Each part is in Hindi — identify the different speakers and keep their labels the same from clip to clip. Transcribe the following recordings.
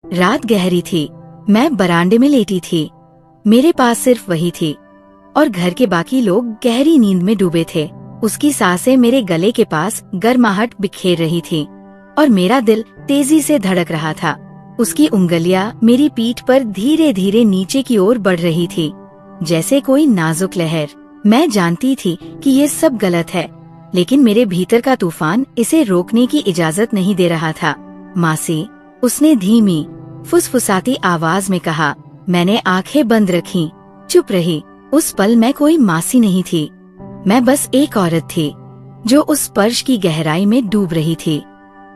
Speaker 1: रात गहरी थी। मैं बरामदे में लेटी थी। मेरे पास सिर्फ वही थी और घर के बाकी लोग गहरी नींद में डूबे थे। उसकी सांसें मेरे गले के पास गर्माहट बिखेर रही थी और मेरा दिल तेजी से धड़क रहा था। उसकी उंगलियां मेरी पीठ पर धीरे धीरे नीचे की ओर बढ़ रही थी, जैसे कोई नाजुक लहर। मैं जानती थी कि ये सब गलत है, लेकिन मेरे भीतर का तूफान इसे रोकने की इजाजत नहीं दे रहा था। मासी, उसने धीमी फुसफुसाती आवाज में कहा। मैंने आंखें बंद रखीं, चुप रही। उस पल मैं कोई मासी नहीं थी, मैं बस एक औरत थी जो उस स्पर्श की गहराई में डूब रही थी।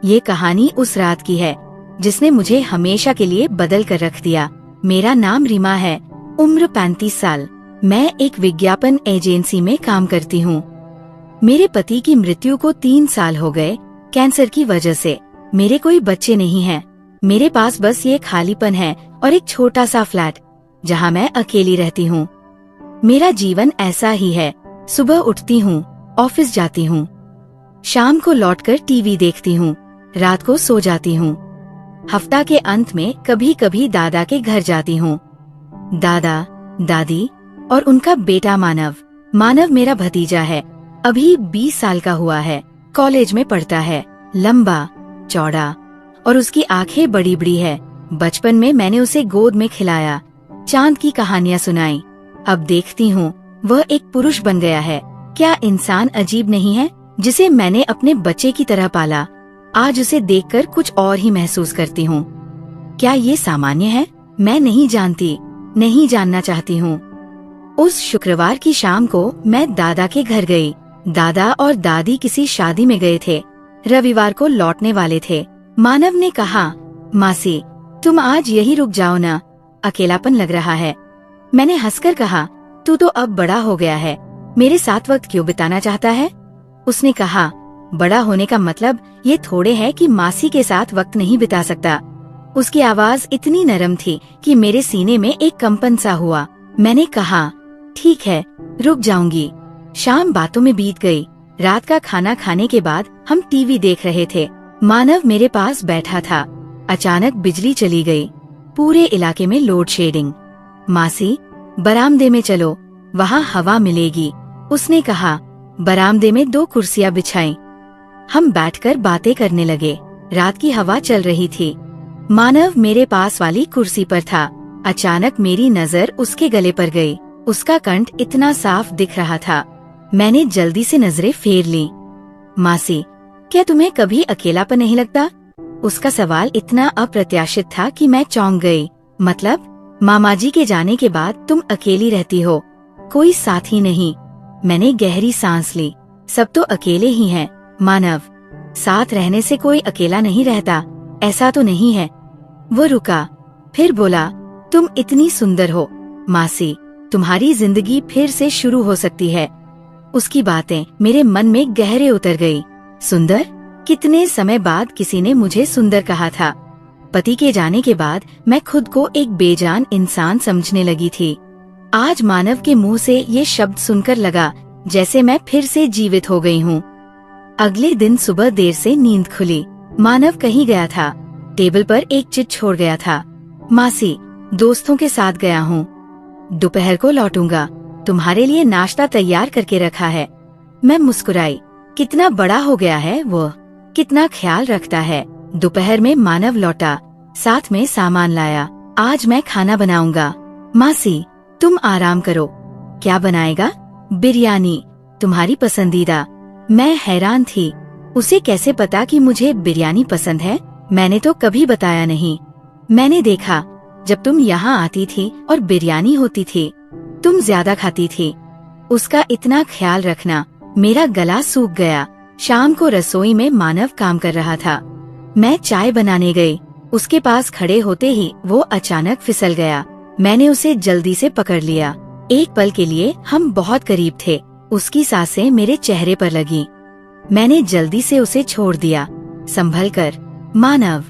Speaker 1: ये कहानी उस रात की है जिसने मुझे हमेशा के लिए बदल कर रख दिया। मेरा नाम रीमा है, उम्र 35 साल। मैं एक विज्ञापन एजेंसी में काम करती हूँ। मेरे पति की मृत्यु को 3 साल हो गए कैंसर की वजह से। मेरे कोई बच्चे नहीं हैं। मेरे पास बस ये खालीपन है और एक छोटा सा फ्लैट जहाँ मैं अकेली रहती हूँ। मेरा जीवन ऐसा ही है। सुबह उठती हूँ, ऑफिस जाती हूँ, शाम को लौटकर टीवी देखती हूँ, रात को सो जाती हूँ। हफ्ता के अंत में कभी कभी दादा के घर जाती हूँ। दादा, दादी और उनका बेटा मानव। मानव मेरा भतीजा है, अभी 20 साल का हुआ है, कॉलेज में पढ़ता है, लंबा चौड़ा और उसकी आंखें बड़ी बड़ी है। बचपन में मैंने उसे गोद में खिलाया, चांद की कहानियाँ सुनाई। अब देखती हूँ वह एक पुरुष बन गया है। क्या इंसान अजीब नहीं है, जिसे मैंने अपने बच्चे की तरह पाला। आज उसे देखकर कुछ और ही महसूस करती हूँ। क्या ये सामान्य है? मैं नहीं जानती, नहीं जानना चाहती हूँ। उस शुक्रवार की शाम को मैं दादा के घर गई। दादा और दादी किसी शादी में गए थे, रविवार को लौटने वाले थे। मानव ने कहा, मासी, तुम आज यही रुक जाओ ना, अकेलापन लग रहा है। मैंने हंसकर कहा, तू तो अब बड़ा हो गया है, मेरे साथ वक्त क्यों बिताना चाहता है? उसने कहा, बड़ा होने का मतलब ये थोड़े है कि मासी के साथ वक्त नहीं बिता सकता। उसकी आवाज इतनी नरम थी कि मेरे सीने में एक कंपन सा हुआ। मैंने कहा, ठीक है, रुक जाऊंगी। शाम बातों में बीत गई। रात का खाना खाने के बाद हम टीवी देख रहे थे। मानव मेरे पास बैठा था। अचानक बिजली चली गई। पूरे इलाके में लोड शेडिंग। मासी, बरामदे में चलो, वहाँ हवा मिलेगी, उसने कहा। बरामदे में 2 कुर्सियाँ बिछाई। हम बैठकर बातें करने लगे। रात की हवा चल रही थी। मानव मेरे पास वाली कुर्सी पर था। अचानक मेरी नजर उसके गले पर गई। उसका कंठ इतना साफ दिख रहा था। मैंने जल्दी से नजरें फेर ली। मासी, क्या तुम्हें कभी अकेलापन नहीं लगता? उसका सवाल इतना अप्रत्याशित था कि मैं चौंक गई। मतलब, मामाजी के जाने के बाद तुम अकेली रहती हो, कोई साथी नहीं? मैंने गहरी सांस ली। सब तो अकेले ही हैं, मानव। साथ रहने से कोई अकेला नहीं रहता, ऐसा तो नहीं है। वो रुका, फिर बोला, तुम इतनी सुंदर हो मासी, तुम्हारी जिंदगी फिर से शुरू हो सकती है। उसकी बातें मेरे मन में गहरे उतर गई। सुंदर? कितने समय बाद किसी ने मुझे सुंदर कहा था। पति के जाने के बाद मैं खुद को एक बेजान इंसान समझने लगी थी। आज मानव के मुंह से ये शब्द सुनकर लगा जैसे मैं फिर से जीवित हो गई हूँ। अगले दिन सुबह देर से नींद खुली। मानव कहीं गया था। टेबल पर एक चिट छोड़ गया था। मासी, दोस्तों के साथ गया हूँ, दोपहर को लौटूंगा, तुम्हारे लिए नाश्ता तैयार करके रखा है। मैं मुस्कुराई। कितना बड़ा हो गया है वो, कितना ख्याल रखता है। दोपहर में मानव लौटा, साथ में सामान लाया। आज मैं खाना बनाऊंगा। मासी, तुम आराम करो। क्या बनाएगा? बिरयानी, तुम्हारी पसंदीदा। मैं हैरान थी, उसे कैसे पता कि मुझे बिरयानी पसंद है? मैंने तो कभी बताया नहीं। मैंने देखा जब तुम यहाँ आती थी और बिरयानी होती थी, तुम ज्यादा खाती थी। उसका इतना ख्याल रखना। मेरा गला सूख गया। शाम को रसोई में मानव काम कर रहा था। मैं चाय बनाने गई। उसके पास खड़े होते ही वो अचानक फिसल गया। मैंने उसे जल्दी से पकड़ लिया। एक पल के लिए हम बहुत करीब थे। उसकी सांसें मेरे चेहरे पर लगी। मैंने जल्दी से उसे छोड़ दिया। संभल कर। मानव,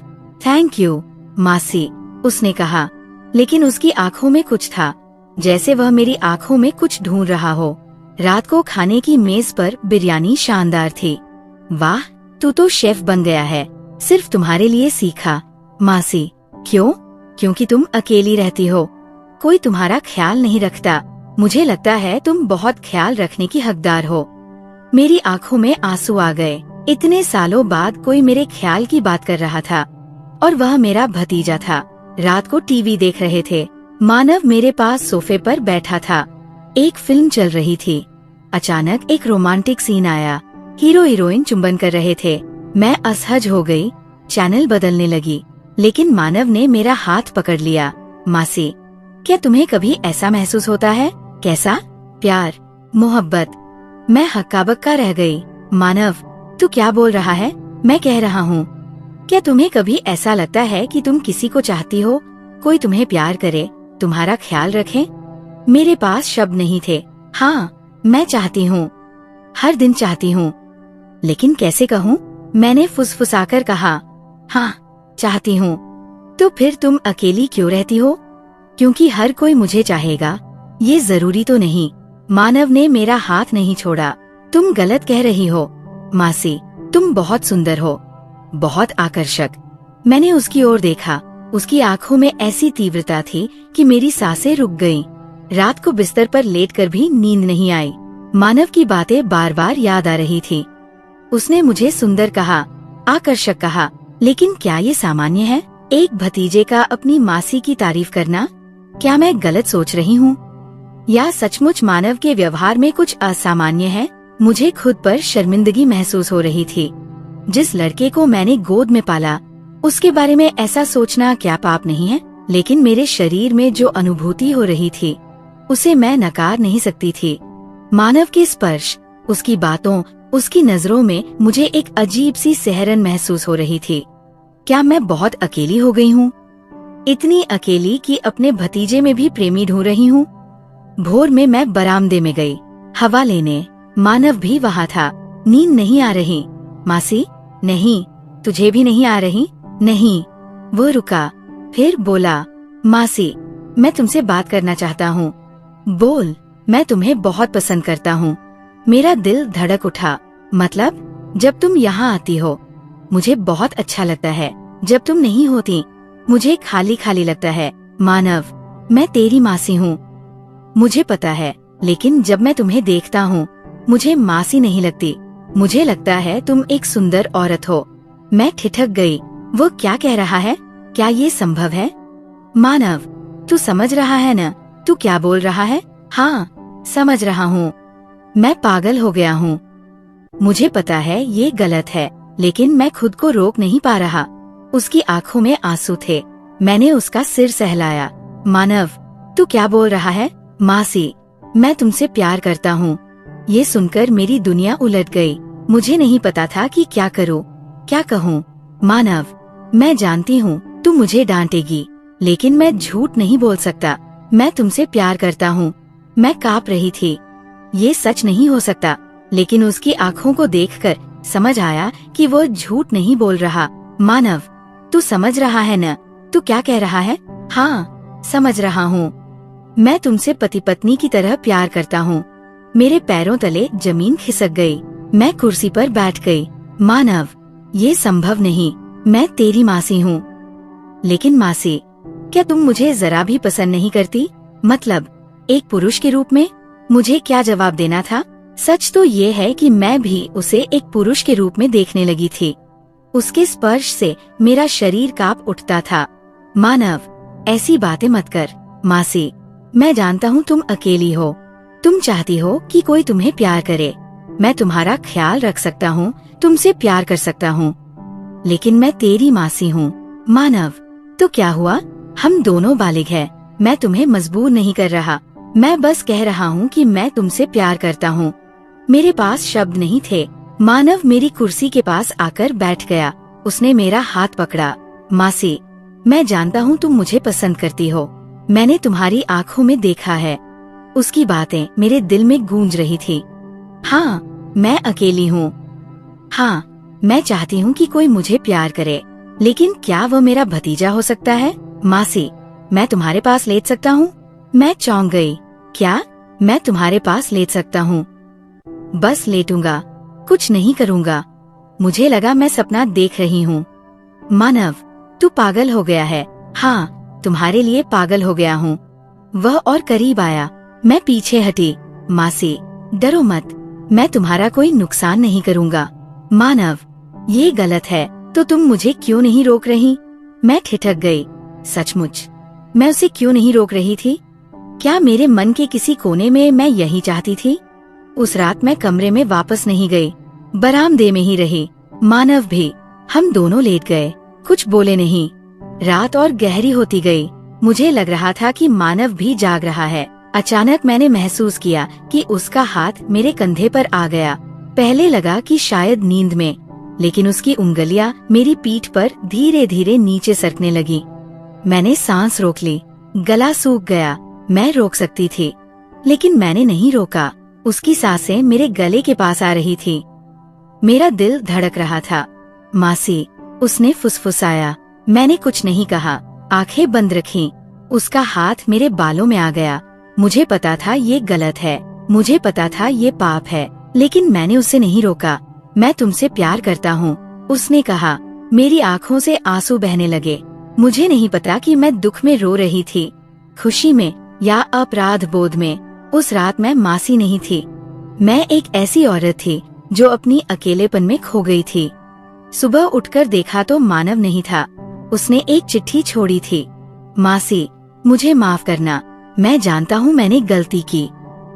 Speaker 1: थैंक यू मासी, उसने कहा। लेकिन उसकी आंखों में कुछ था, जैसे वह मेरी आंखों में कुछ ढूंढ रहा हो। रात को खाने की मेज पर बिरयानी शानदार थी। वाह, तू तो शेफ बन गया है, सिर्फ तुम्हारे लिए सीखा। मासी, क्यों? क्योंकि तुम अकेली रहती हो, कोई तुम्हारा ख्याल नहीं रखता। मुझे लगता है तुम बहुत ख्याल रखने की हकदार हो। मेरी आंखों में आंसू आ गए। इतने सालों बाद कोई मेरे ख्याल की बात कर रहा था, और वह मेरा भतीजा था। रात को टीवी देख रहे थे। मानव मेरे पास सोफे पर बैठा था। एक फिल्म चल रही थी। अचानक एक रोमांटिक सीन आया। हीरो हीरोइन चुंबन कर रहे थे। मैं असहज हो गई। चैनल बदलने लगी, लेकिन मानव ने मेरा हाथ पकड़ लिया। मासी, क्या तुम्हें कभी ऐसा महसूस होता है? कैसा? प्यार, मोहब्बत। मैं हक्का बक्का रह गई। मानव, तू क्या बोल रहा है? मैं कह रहा हूँ, क्या तुम्हें कभी ऐसा लगता है कि तुम किसी को चाहती हो, कोई तुम्हें प्यार करे, तुम्हारा ख्याल रखे? मेरे पास शब्द नहीं थे। हाँ, मैं चाहती हूँ, हर दिन चाहती हूँ, लेकिन कैसे कहूँ? मैंने फुसफुसाकर कहा, हाँ, चाहती हूँ। तो फिर तुम अकेली क्यों रहती हो? क्योंकि हर कोई मुझे चाहेगा, ये जरूरी तो नहीं। मानव ने मेरा हाथ नहीं छोड़ा। तुम गलत कह रही हो मासी, तुम बहुत सुंदर हो, बहुत आकर्षक। मैंने उसकी ओर देखा। उसकी आंखों में ऐसी तीव्रता थी कि मेरी सांसें रुक गईं। रात को बिस्तर पर लेटकर भी नींद नहीं आई। मानव की बातें बार बार याद आ रही थी। उसने मुझे सुंदर कहा, आकर्षक कहा, लेकिन क्या ये सामान्य है? एक भतीजे का अपनी मासी की तारीफ करना? क्या मैं गलत सोच रही हूँ, या सचमुच मानव के व्यवहार में कुछ असामान्य है? मुझे खुद पर शर्मिंदगी महसूस हो रही थी। जिस लड़के को मैंने गोद में पाला, उसके बारे में ऐसा सोचना क्या पाप नहीं है? लेकिन मेरे शरीर में जो अनुभूति हो रही थी, उसे मैं नकार नहीं सकती थी। मानव के स्पर्श, उसकी बातों, उसकी नजरों में मुझे एक अजीब सी सहरन महसूस हो रही थी। क्या मैं बहुत अकेली हो गई हूँ? इतनी अकेली कि अपने भतीजे में भी प्रेमी ढूंढ रही हूँ। भोर में मैं बरामदे में गई हवा लेने। मानव भी वहाँ था। नींद नहीं आ रही। मासी, नहीं। तुझे भी नहीं आ रही? नहीं। वो रुका, फिर बोला, मासी, मैं तुमसे बात करना चाहता हूँ। बोल। मैं तुम्हें बहुत पसंद करता हूँ। मेरा दिल धड़क उठा। मतलब? जब तुम यहाँ आती हो, मुझे बहुत अच्छा लगता है। जब तुम नहीं होती, मुझे खाली खाली लगता है। मानव, मैं तेरी मासी हूँ, मुझे पता है, लेकिन जब मैं तुम्हें देखता हूँ, मुझे मासी नहीं लगती। मुझे लगता है तुम एक सुंदर औरत हो। मैं ठिठक गई। वो क्या कह रहा है? क्या ये संभव है? मानव, तू समझ रहा है न? तू क्या बोल रहा है? हाँ, समझ रहा हूँ। मैं पागल हो गया हूँ। मुझे पता है ये गलत है, लेकिन मैं खुद को रोक नहीं पा रहा। उसकी आंखों में आंसू थे। मैंने उसका सिर सहलाया। मानव, तू क्या बोल रहा है? मासी, मैं तुमसे प्यार करता हूँ। ये सुनकर मेरी दुनिया उलट गई। मुझे नहीं पता था कि क्या करूँ, क्या कहूँ। मानव, मैं जानती हूँ तू मुझे डांटेगी, लेकिन मैं झूठ नहीं बोल सकता। मैं तुमसे प्यार करता हूँ। मैं कांप रही थी। ये सच नहीं हो सकता, लेकिन उसकी आंखों को देखकर समझ आया कि वो झूठ नहीं बोल रहा। मानव, तू समझ रहा है न? तू क्या कह रहा है? हाँ, समझ रहा हूँ। मैं तुमसे पति पत्नी की तरह प्यार करता हूँ। मेरे पैरों तले जमीन खिसक गई। मैं कुर्सी पर बैठ गई। मानव, ये संभव नहीं। मैं तेरी मासी हूँ। लेकिन मासी, क्या तुम मुझे जरा भी पसंद नहीं करती? मतलब, एक पुरुष के रूप में? मुझे क्या जवाब देना था? सच तो ये है कि मैं भी उसे एक पुरुष के रूप में देखने लगी थी। उसके स्पर्श से मेरा शरीर कांप उठता था। मानव, ऐसी बातें मत कर। मासी, मैं जानता हूँ तुम अकेली हो। तुम चाहती हो कि कोई तुम्हें प्यार करे। मैं तुम्हारा ख्याल रख सकता हूँ, तुमसे प्यार कर सकता हूँ, लेकिन मैं तेरी मासी हूँ। मानव, तो क्या हुआ? हम दोनों बालिग हैं। मैं तुम्हें मजबूर नहीं कर रहा। मैं बस कह रहा हूँ कि मैं तुमसे प्यार करता हूँ। मेरे पास शब्द नहीं थे। मानव मेरी कुर्सी के पास आकर बैठ गया। उसने मेरा हाथ पकड़ा। मासी, मैं जानता हूँ तुम मुझे पसंद करती हो। मैंने तुम्हारी आँखों में देखा है। उसकी बातें मेरे दिल में गूंज रही थी। हाँ, मैं अकेली हूँ। हाँ, मैं चाहती हूँ कि कोई मुझे प्यार करे, लेकिन क्या वो मेरा भतीजा हो सकता है? मासी, मैं तुम्हारे पास लेट सकता हूँ? मैं चौंक गई। क्या? मैं तुम्हारे पास लेट सकता हूँ? बस लेटूंगा, कुछ नहीं करूँगा। मुझे लगा मैं सपना देख रही हूँ। मानव, तू पागल हो गया है। हाँ, तुम्हारे लिए पागल हो गया हूँ। वह और करीब आया। मैं पीछे हटी। मासी, डरो मत, मैं तुम्हारा कोई नुकसान नहीं करूँगा। मानव, ये गलत है, तो तुम मुझे क्यों नहीं रोक रही? मैं ठिठक गई। सचमुच, मैं उसे क्यों नहीं रोक रही थी? क्या मेरे मन के किसी कोने में मैं यही चाहती थी? उस रात मैं कमरे में वापस नहीं गई, बरामदे में ही रही। मानव भी। हम दोनों लेट गए, कुछ बोले नहीं। रात और गहरी होती गई। मुझे लग रहा था कि मानव भी जाग रहा है। अचानक मैंने महसूस किया कि उसका हाथ मेरे कंधे पर आ गया। पहले लगा कि शायद नींद में, लेकिन उसकी उंगलियां मेरी पीठ पर धीरे धीरे नीचे सरकने लगी। मैंने सांस रोक ली। गला सूख गया। मैं रोक सकती थी, लेकिन मैंने नहीं रोका। उसकी सांसें मेरे गले के पास आ रही थी। मेरा दिल धड़क रहा था। मासी, उसने फुसफुसाया। मैंने कुछ नहीं कहा, आंखें बंद रखीं। उसका हाथ मेरे बालों में आ गया। मुझे पता था ये गलत है, मुझे पता था ये पाप है, लेकिन मैंने उसे नहीं रोका। मैं तुमसे प्यार करता हूँ, उसने कहा। मेरी आँखों से आंसू बहने लगे। मुझे नहीं पता कि मैं दुख में रो रही थी, खुशी में या अपराध बोध में। उस रात मैं मासी नहीं थी। मैं एक ऐसी औरत थी जो अपनी अकेलेपन में खो गई थी। सुबह उठकर देखा तो मानव नहीं था। उसने एक चिट्ठी छोड़ी थी। मासी, मुझे माफ करना, मैं जानता हूँ मैंने गलती की।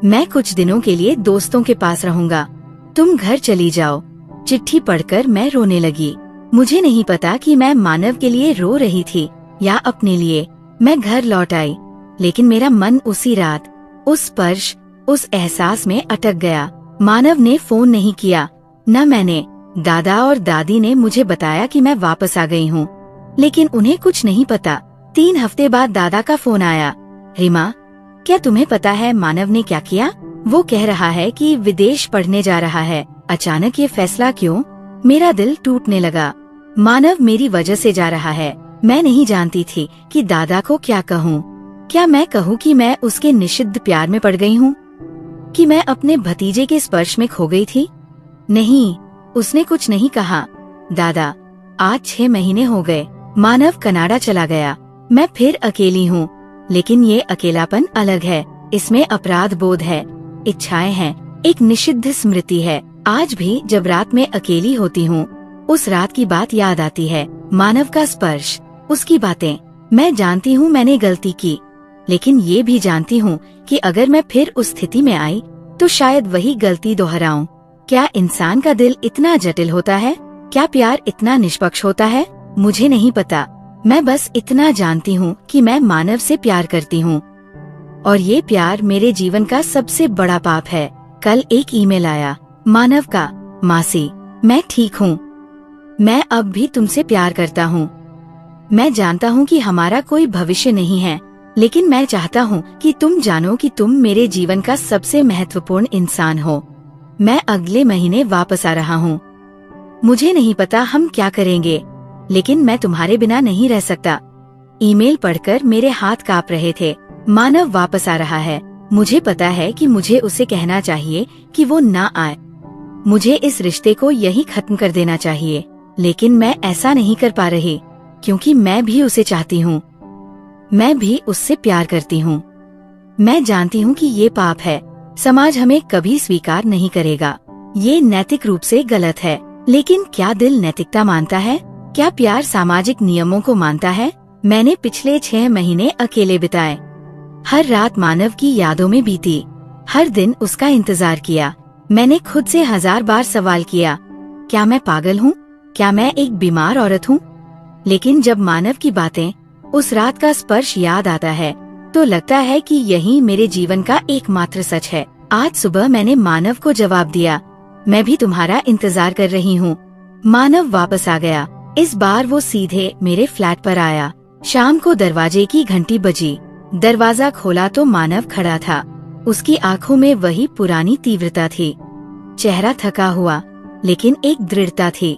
Speaker 1: मैं कुछ दिनों के लिए दोस्तों के पास रहूंगा, तुम घर चली जाओ। चिट्ठी पढ़कर मैं रोने लगी। मुझे नहीं पता कि मैं मानव के लिए रो रही थी या अपने लिए। मैं घर लौट आई, लेकिन मेरा मन उसी रात, उस स्पर्श, उस एहसास में अटक गया। मानव ने फोन नहीं किया, न मैंने। दादा और दादी ने मुझे बताया कि मैं वापस आ गई हूँ, लेकिन उन्हें कुछ नहीं पता। 3 हफ्ते बाद दादा का फोन आया। रीमा, क्या तुम्हें पता है मानव ने क्या किया? वो कह रहा है कि विदेश पढ़ने जा रहा है। अचानक ये फैसला क्यों? मेरा दिल टूटने लगा। मानव मेरी वजह से जा रहा है। मैं नहीं जानती थी कि दादा को क्या कहूँ। क्या मैं कहूँ कि मैं उसके निषिद्ध प्यार में पड़ गई हूँ, कि मैं अपने भतीजे के स्पर्श में खो गई थी? नहीं, उसने कुछ नहीं कहा। दादा, आज 6 महीने हो गए। मानव कनाडा चला गया। मैं फिर अकेली हूँ, लेकिन ये अकेलापन अलग है। इसमें अपराध बोध है, इच्छाएं हैं, एक निषिद्ध स्मृति है। आज भी जब रात में अकेली होती हूँ, उस रात की बात याद आती है। मानव का स्पर्श, उसकी बातें। मैं जानती हूँ मैंने गलती की, लेकिन ये भी जानती हूँ कि अगर मैं फिर उस स्थिति में आई तो शायद वही गलती दोहराऊं। क्या इंसान का दिल इतना जटिल होता है? क्या प्यार इतना निष्पक्ष होता है? मुझे नहीं पता। मैं बस इतना जानती हूँ कि मैं मानव से प्यार करती हूँ, और ये प्यार मेरे जीवन का सबसे बड़ा पाप है। कल एक ईमेल आया मानव का। मासी, मैं ठीक हूँ। मैं अब भी तुमसे प्यार करता हूँ। मैं जानता हूँ कि हमारा कोई भविष्य नहीं है, लेकिन मैं चाहता हूँ कि तुम जानो कि तुम मेरे जीवन का सबसे महत्वपूर्ण इंसान हो। मैं अगले महीने वापस आ रहा हूँ। मुझे नहीं पता हम क्या करेंगे, लेकिन मैं तुम्हारे बिना नहीं रह सकता। ईमेल पढ़कर मेरे हाथ कांप रहे थे। मानव वापस आ रहा है। मुझे पता है कि मुझे उसे कहना चाहिए कि वो ना आए। मुझे इस रिश्ते को यही खत्म कर देना चाहिए, लेकिन मैं ऐसा नहीं कर पा रही, क्योंकि मैं भी उसे चाहती हूँ। मैं भी उससे प्यार करती हूँ। मैं जानती हूँ कि ये पाप है, समाज हमें कभी स्वीकार नहीं करेगा। ये नैतिक रूप से गलत है, लेकिन क्या दिल नैतिकता मानता है? क्या प्यार सामाजिक नियमों को मानता है? मैंने पिछले 6 महीने अकेले बिताए। हर रात मानव की यादों में बीती। हर दिन उसका इंतजार किया। मैंने खुद से 1000 बार सवाल किया, क्या मैं पागल हूँ? क्या मैं एक बीमार औरत हूँ? लेकिन जब मानव की बातें, उस रात का स्पर्श याद आता है, तो लगता है कि यही मेरे जीवन का एकमात्र सच है। आज सुबह मैंने मानव को जवाब दिया, मैं भी तुम्हारा इंतजार कर रही हूँ। मानव वापस आ गया। इस बार वो सीधे मेरे फ्लैट पर आया। शाम को दरवाजे की घंटी बजी। दरवाजा खोला तो मानव खड़ा था। उसकी आंखों में वही पुरानी तीव्रता थी। चेहरा थका हुआ, लेकिन एक दृढ़ता थी।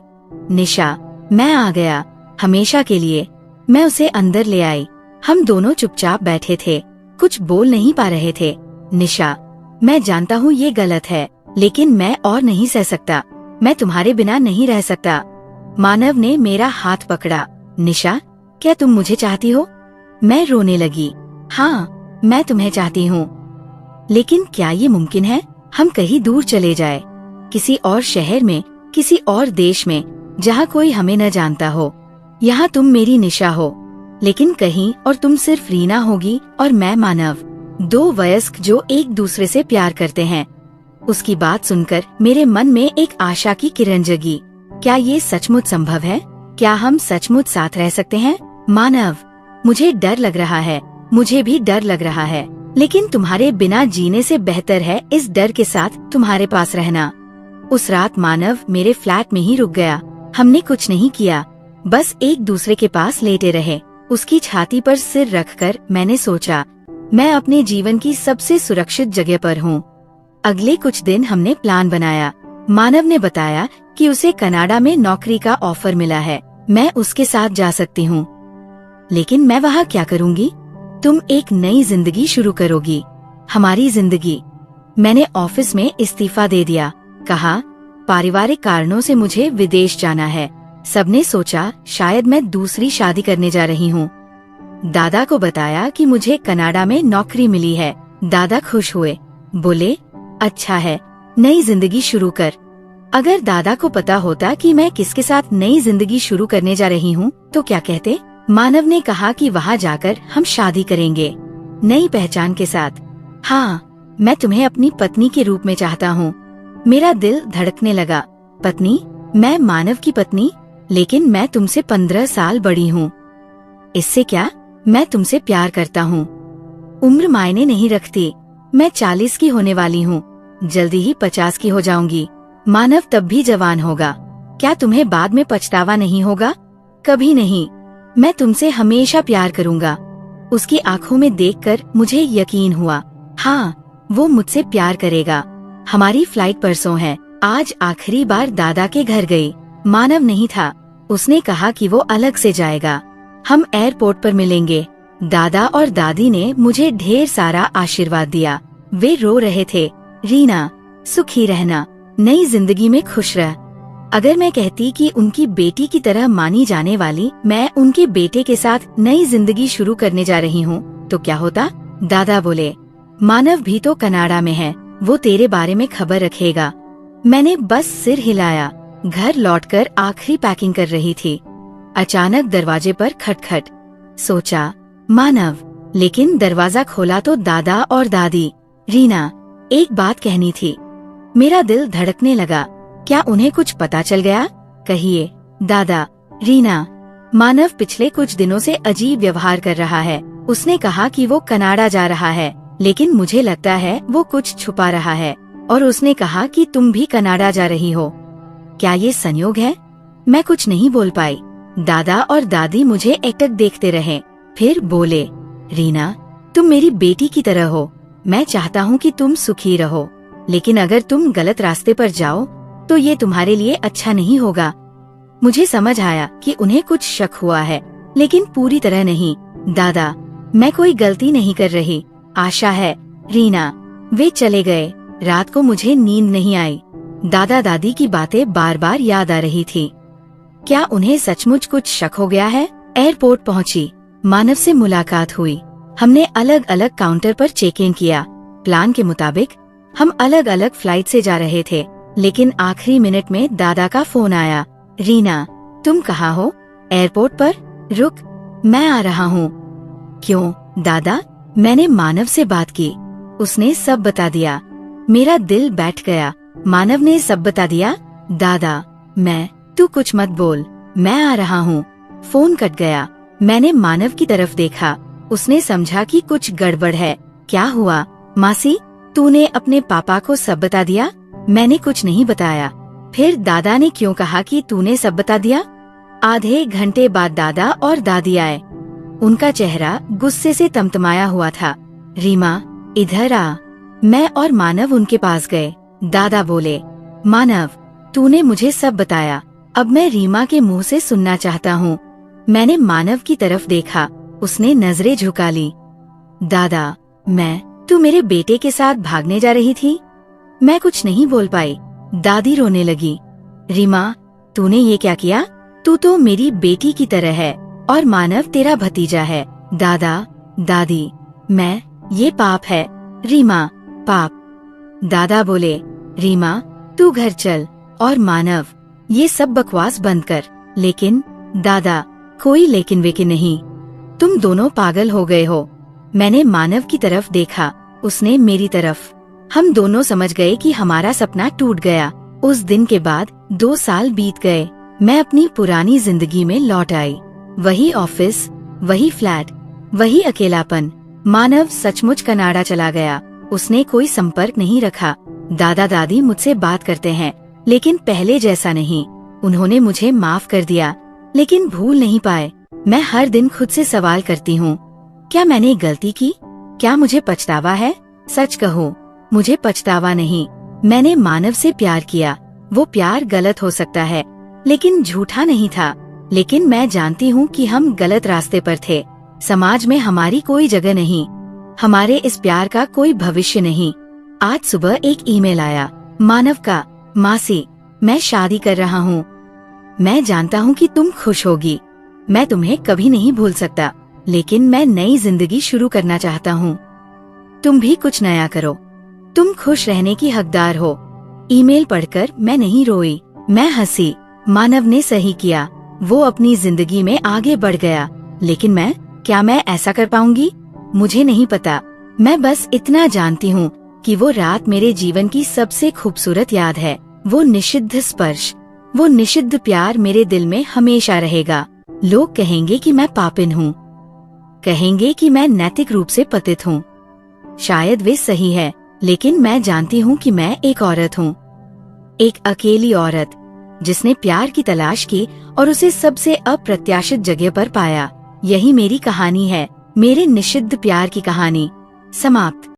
Speaker 1: निशा, मैं आ गया, हमेशा के लिए। मैं उसे अंदर ले आई। हम दोनों चुपचाप बैठे थे, कुछ बोल नहीं पा रहे थे। निशा, मैं जानता हूँ ये गलत है, लेकिन मैं और नहीं सह सकता। मैं तुम्हारे बिना नहीं रह सकता। मानव ने मेरा हाथ पकड़ा। निशा, क्या तुम मुझे चाहती हो? मैं रोने लगी। हाँ, मैं तुम्हें चाहती हूँ। लेकिन क्या ये मुमकिन है? हम कहीं दूर चले जाए, किसी और शहर में, किसी और देश में, जहाँ कोई हमें न जानता हो। यहाँ तुम मेरी निशा हो, लेकिन कहीं और तुम सिर्फ रीना होगी और मैं मानव, दो वयस्क जो एक दूसरे से प्यार करते हैं। उसकी बात सुनकर मेरे मन में एक आशा की किरण जगी। क्या ये सचमुच संभव है? क्या हम सचमुच साथ रह सकते हैं? मानव, मुझे डर लग रहा है। मुझे भी डर लग रहा है, लेकिन तुम्हारे बिना जीने से बेहतर है इस डर के साथ तुम्हारे पास रहना। उस रात मानव मेरे फ्लैट में ही रुक गया। हमने कुछ नहीं किया, बस एक दूसरे के पास लेटे रहे। उसकी छाती पर सिर रखकर मैंने सोचा, मैं अपने जीवन की सबसे सुरक्षित जगह पर हूँ। अगले कुछ दिन हमने प्लान बनाया। मानव ने बताया कि उसे कनाडा में नौकरी का ऑफर मिला है। मैं उसके साथ जा सकती हूँ। लेकिन मैं वहाँ क्या करूँगी? तुम एक नई जिंदगी शुरू करोगी, हमारी जिंदगी। मैंने ऑफिस में इस्तीफा दे दिया। कहा, पारिवारिक कारणों से मुझे विदेश जाना है। सबने सोचा शायद मैं दूसरी शादी करने जा रही हूँ। दादा को बताया कि मुझे कनाडा में नौकरी मिली है। दादा खुश हुए, बोले, अच्छा है, नई जिंदगी शुरू कर। अगर दादा को पता होता कि मैं किसके साथ नई जिंदगी शुरू करने जा रही हूँ तो क्या कहते? मानव ने कहा कि वहाँ जाकर हम शादी करेंगे, नई पहचान के साथ। हाँ, मैं तुम्हें अपनी पत्नी के रूप में चाहता हूँ। मेरा दिल धड़कने लगा। पत्नी? मैं मानव की पत्नी? लेकिन मैं तुमसे 15 साल बड़ी हूँ। इससे क्या, मैं तुमसे प्यार करता हूँ। उम्र मायने नहीं रखती। मैं 40 की होने वाली हूँ, जल्दी ही 50 की हो जाऊंगी। मानव तब भी जवान होगा। क्या तुम्हें बाद में पछतावा नहीं होगा? कभी नहीं। मैं तुमसे हमेशा प्यार करूंगा। उसकी आंखों में देखकर मुझे यकीन हुआ, हाँ, वो मुझसे प्यार करेगा। हमारी फ्लाइट परसों है। आज आखिरी बार दादा के घर गई। मानव नहीं था। उसने कहा कि वो अलग से जाएगा। हम एयरपोर्ट पर मिलेंगे। दादा और दादी ने मुझे ढेर सारा आशीर्वाद दिया। वे रो रहे थे, रीना, सुखी रहना, नई जिंदगी में खुश रह। अगर मैं कहती कि उनकी बेटी की तरह मानी जाने वाली मैं उनके बेटे के साथ नई जिंदगी शुरू करने जा रही हूँ तो क्या होता? दादा बोले, मानव भी तो कनाडा में है, वो तेरे बारे में खबर रखेगा। मैंने बस सिर हिलाया। घर लौटकर आखिरी पैकिंग कर रही थी। अचानक दरवाजे पर खटखट। सोचा, मानव। लेकिन दरवाजा खोला तो दादा और दादी। रीना, एक बात कहनी थी। मेरा दिल धड़कने लगा। क्या उन्हें कुछ पता चल गया? कहिए। दादा, रीना, मानव पिछले कुछ दिनों से अजीब व्यवहार कर रहा है। उसने कहा कि वो कनाडा जा रहा है, लेकिन मुझे लगता है वो कुछ छुपा रहा है। और उसने कहा कि तुम भी कनाडा जा रही हो। क्या ये संयोग है? मैं कुछ नहीं बोल पाई। दादा और दादी मुझे एकटक देखते रहे, फिर बोले, रीना, तुम मेरी बेटी की तरह हो। मैं चाहता हूँ कि तुम सुखी रहो, लेकिन अगर तुम गलत रास्ते पर जाओ तो ये तुम्हारे लिए अच्छा नहीं होगा। मुझे समझ आया कि उन्हें कुछ शक हुआ है, लेकिन पूरी तरह नहीं। दादा, मैं कोई गलती नहीं कर रही। आशा है, रीना। वे चले गए। रात को मुझे नींद नहीं आई। दादा दादी की बातें बार बार याद आ रही थी। क्या उन्हें सचमुच कुछ शक हो गया है? एयरपोर्ट पहुंची। मानव से मुलाकात हुई। हमने अलग अलग काउंटर पर चेक इन किया। प्लान के मुताबिक हम अलग अलग फ्लाइट से जा रहे थे, लेकिन आखिरी मिनट में दादा का फोन आया। रीना, तुम कहाँ हो? एयरपोर्ट पर। रुक, मैं आ रहा हूँ। क्यों दादा? मैंने मानव से बात की। उसने सब बता दिया। मेरा दिल बैठ गया। मानव ने सब बता दिया? दादा, तू कुछ मत बोल, मैं आ रहा हूँ। फोन कट गया। मैंने मानव की तरफ देखा। उसने समझा कि कुछ गड़बड़ है। क्या हुआ? मासी, तूने अपने पापा को सब बता दिया? मैंने कुछ नहीं बताया। फिर दादा ने क्यों कहा कि तूने सब बता दिया? आधे घंटे बाद दादा और दादी आए। उनका चेहरा गुस्से से तमतमाया हुआ था। रीमा, इधर आ। मैं और मानव उनके पास गए। दादा बोले, मानव, तूने मुझे सब बताया। अब मैं रीमा के मुंह से सुनना चाहता हूँ। मैंने मानव की तरफ देखा। उसने नजरें झुका ली। दादा, तू मेरे बेटे के साथ भागने जा रही थी? मैं कुछ नहीं बोल पाई। दादी रोने लगी। रीमा, तूने ये क्या किया? तू तो मेरी बेटी की तरह है। और मानव तेरा भतीजा है। दादा दादी, मैं, ये पाप है। रीमा, पाप। दादा बोले, रीमा तू घर चल, और मानव, ये सब बकवास बंद कर। लेकिन दादा, कोई लेकिन वेकिन नहीं, तुम दोनों पागल हो गए हो। मैंने मानव की तरफ देखा, उसने मेरी तरफ। हम दोनों समझ गए कि हमारा सपना टूट गया। उस दिन के बाद 2 साल बीत गए। मैं अपनी पुरानी जिंदगी में लौट आई। वही ऑफिस, वही फ्लैट, वही अकेलापन। मानव सचमुच कनाडा चला गया। उसने कोई संपर्क नहीं रखा। दादा दादी मुझसे बात करते हैं, लेकिन पहले जैसा नहीं। उन्होंने मुझे माफ कर दिया, लेकिन भूल नहीं पाए। मैं हर दिन खुद से सवाल करती हूँ, क्या मैंने गलती की? क्या मुझे पछतावा है? सच कहो, मुझे पछतावा नहीं। मैंने मानव से प्यार किया। वो प्यार गलत हो सकता है, लेकिन झूठा नहीं था। लेकिन मैं जानती हूँ कि हम गलत रास्ते पर थे। समाज में हमारी कोई जगह नहीं। हमारे इस प्यार का कोई भविष्य नहीं। आज सुबह एक ईमेल आया, मानव का, मासी, मैं शादी कर रहा हूँ। मैं जानता हूँ कि तुम खुश होगी। मैं तुम्हें कभी नहीं भूल सकता, लेकिन मैं नई जिंदगी शुरू करना चाहता हूँ। तुम भी कुछ नया करो। तुम खुश रहने की हकदार हो। ईमेल पढ़कर मैं नहीं रोई, मैं हंसी। मानव ने सही किया। वो अपनी जिंदगी में आगे बढ़ गया। लेकिन क्या मैं ऐसा कर पाऊंगी? मुझे नहीं पता। मैं बस इतना जानती हूँ कि वो रात मेरे जीवन की सबसे खूबसूरत याद है। वो निषिद्ध स्पर्श, वो निषिद्ध प्यार मेरे दिल में हमेशा रहेगा। लोग कहेंगे कि मैं पापिन हूँ, कहेंगे कि मैं नैतिक रूप से पतित हूँ। शायद वे सही है, लेकिन मैं जानती हूँ कि मैं एक औरत हूँ, एक अकेली औरत जिसने प्यार की तलाश की और उसे सबसे अप्रत्याशित जगह पर पाया। यही मेरी कहानी है, मेरे निषिद्ध प्यार की कहानी। समाप्त।